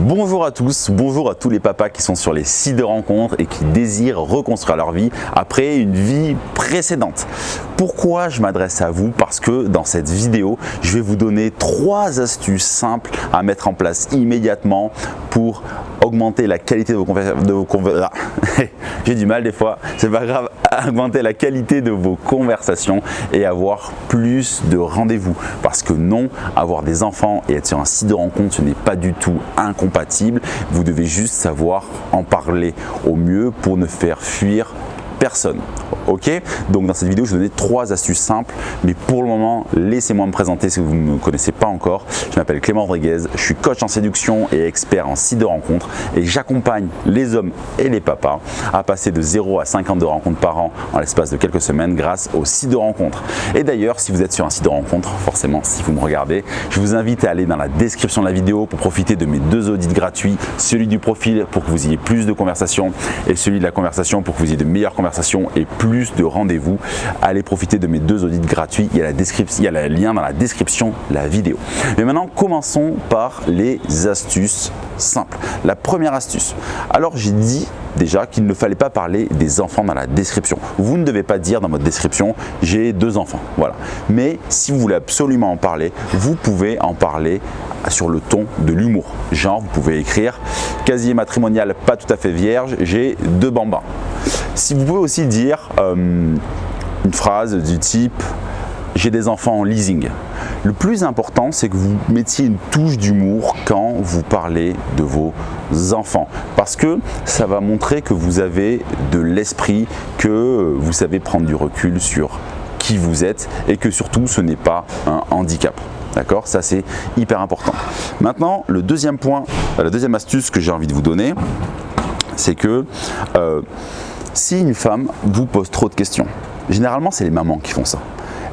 Bonjour à tous, bonjour à tous les papas qui sont sur les sites de rencontres et qui désirent reconstruire leur vie après une vie précédente. Pourquoi je m'adresse à vous? Parce que dans cette vidéo, je vais vous donner 3 astuces simples à mettre en place immédiatement pour augmenter la qualité de vos conversations. J'ai du mal des fois, c'est pas grave, augmenter la qualité de vos conversations et avoir plus de rendez-vous. Parce que non, avoir des enfants et être sur un site de rencontre, ce n'est pas du tout incompatible. Vous devez juste savoir en parler au mieux pour ne faire fuir personne. Ok, donc dans cette vidéo, je vais vous donner 3 astuces simples, mais pour le moment, laissez-moi me présenter si vous ne me connaissez pas encore. Je m'appelle Clément Rodriguez, je suis coach en séduction et expert en site de rencontres et j'accompagne les hommes et les papas à passer de 0 à 52 rencontres par an en l'espace de quelques semaines grâce au site de rencontres. Et d'ailleurs, si vous êtes sur un site de rencontres, forcément, si vous me regardez, je vous invite à aller dans la description de la vidéo pour profiter de mes 2 audits gratuits, celui du profil pour que vous ayez plus de conversations et celui de la conversation pour que vous ayez de meilleures conversations et plus de rendez-vous. Allez profiter de mes 2 audits gratuits, il y a le lien dans la description de la vidéo. Mais maintenant, commençons par les astuces simples. La première astuce. Alors j'ai dit déjà qu'il ne fallait pas parler des enfants dans la description. Vous ne devez pas dire dans votre description « j'ai 2 enfants ». Voilà. Mais si vous voulez absolument en parler, vous pouvez en parler sur le ton de l'humour. Genre, vous pouvez écrire « casier matrimonial pas tout à fait vierge, j'ai 2 bambins ». Si vous pouvez aussi dire une phrase du type « j'ai des enfants en leasing ». Le plus important, c'est que vous mettiez une touche d'humour quand vous parlez de vos enfants. Parce que ça va montrer que vous avez de l'esprit, que vous savez prendre du recul sur qui vous êtes et que surtout, ce n'est pas un handicap. D'accord? Ça, c'est hyper important. Maintenant, le deuxième point, la deuxième astuce que j'ai envie de vous donner, c'est que si une femme vous pose trop de questions, généralement, c'est les mamans qui font ça.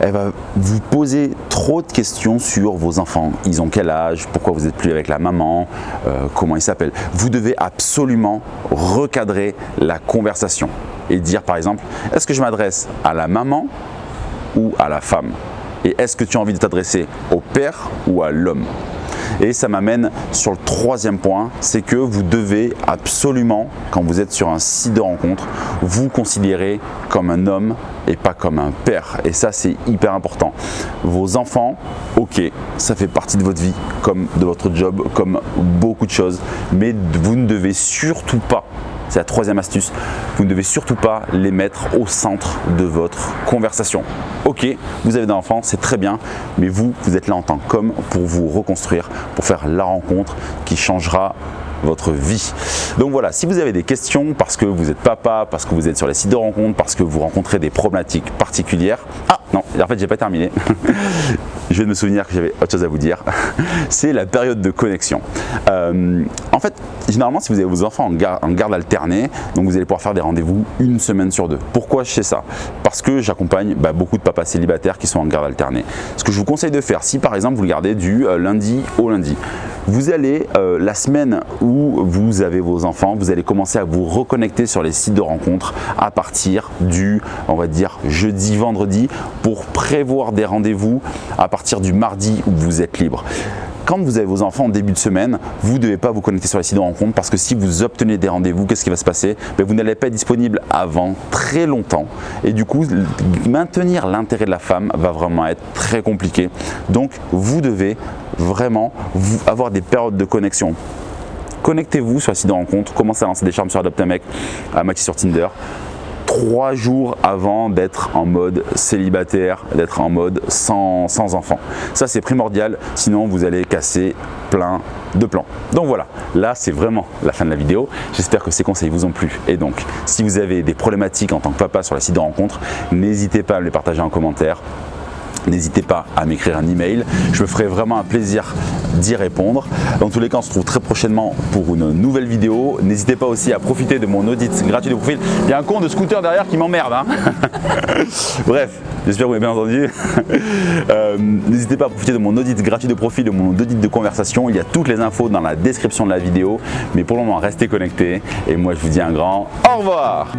Elle va vous poser trop de questions sur vos enfants. Ils ont quel âge? Pourquoi vous n'êtes plus avec la maman? Comment ils s'appellent? Vous devez absolument recadrer la conversation et dire par exemple, est-ce que je m'adresse à la maman ou à la femme? Et est-ce que tu as envie de t'adresser au père ou à l'homme? Et ça m'amène sur le 3e point, c'est que vous devez absolument, quand vous êtes sur un site de rencontre, vous considérer comme un homme et pas comme un père. Et ça, c'est hyper important. Vos enfants, ok, ça fait partie de votre vie, comme de votre job, comme beaucoup de choses, mais vous ne devez surtout pas, c'est la 3e astuce, vous ne devez surtout pas les mettre au centre de votre conversation. Ok, vous avez des enfants, c'est très bien, mais vous êtes là en tant qu'homme pour vous reconstruire, pour faire la rencontre qui changera votre vie. Donc voilà, si vous avez des questions parce que vous êtes papa, parce que vous êtes sur les sites de rencontres, parce que vous rencontrez des problématiques particulières. Ah non, en fait j'ai pas terminé. Je viens de me souvenir que j'avais autre chose à vous dire. C'est la période de connexion. En fait, généralement, si vous avez vos enfants en garde alternée, donc vous allez pouvoir faire des rendez-vous une semaine sur 2. Pourquoi je sais ça? Parce que j'accompagne beaucoup de papas célibataires qui sont en garde alternée. Ce que je vous conseille de faire, si par exemple vous le gardez du lundi au lundi, vous allez la semaine où vous avez vos enfants, vous allez commencer à vous reconnecter sur les sites de rencontres à partir du, on va dire, jeudi, vendredi, pour prévoir des rendez-vous à partir du mardi où vous êtes libre. Quand vous avez vos enfants en début de semaine, vous ne devez pas vous connecter sur les sites de rencontres parce que si vous obtenez des rendez-vous, qu'est-ce qui va se passer? Vous n'allez pas être disponible avant très longtemps et du coup, maintenir l'intérêt de la femme va vraiment être très compliqué. Donc, vous devez vraiment avoir des périodes de connexion. Connectez-vous sur les sites de rencontres, commencez à lancer des charmes sur Adopt a Mec, à matcher sur Tinder. 3 jours avant d'être en mode célibataire, d'être en mode sans enfant. Ça, c'est primordial, sinon vous allez casser plein de plans. Donc voilà, là c'est vraiment la fin de la vidéo. J'espère que ces conseils vous ont plu. Et donc, si vous avez des problématiques en tant que papa sur les sites de rencontres, n'hésitez pas à me les partager en commentaire. N'hésitez pas à m'écrire un email, je me ferai vraiment un plaisir d'y répondre. Dans tous les cas, on se retrouve très prochainement pour une nouvelle vidéo. N'hésitez pas aussi à profiter de mon audit gratuit de profil. Il y a un con de scooter derrière qui m'emmerde. Bref, j'espère que vous m'avez bien entendu. N'hésitez pas à profiter de mon audit gratuit de profil, de mon audit de conversation. Il y a toutes les infos dans la description de la vidéo. Mais pour le moment, restez connectés. Et moi, je vous dis un grand au revoir.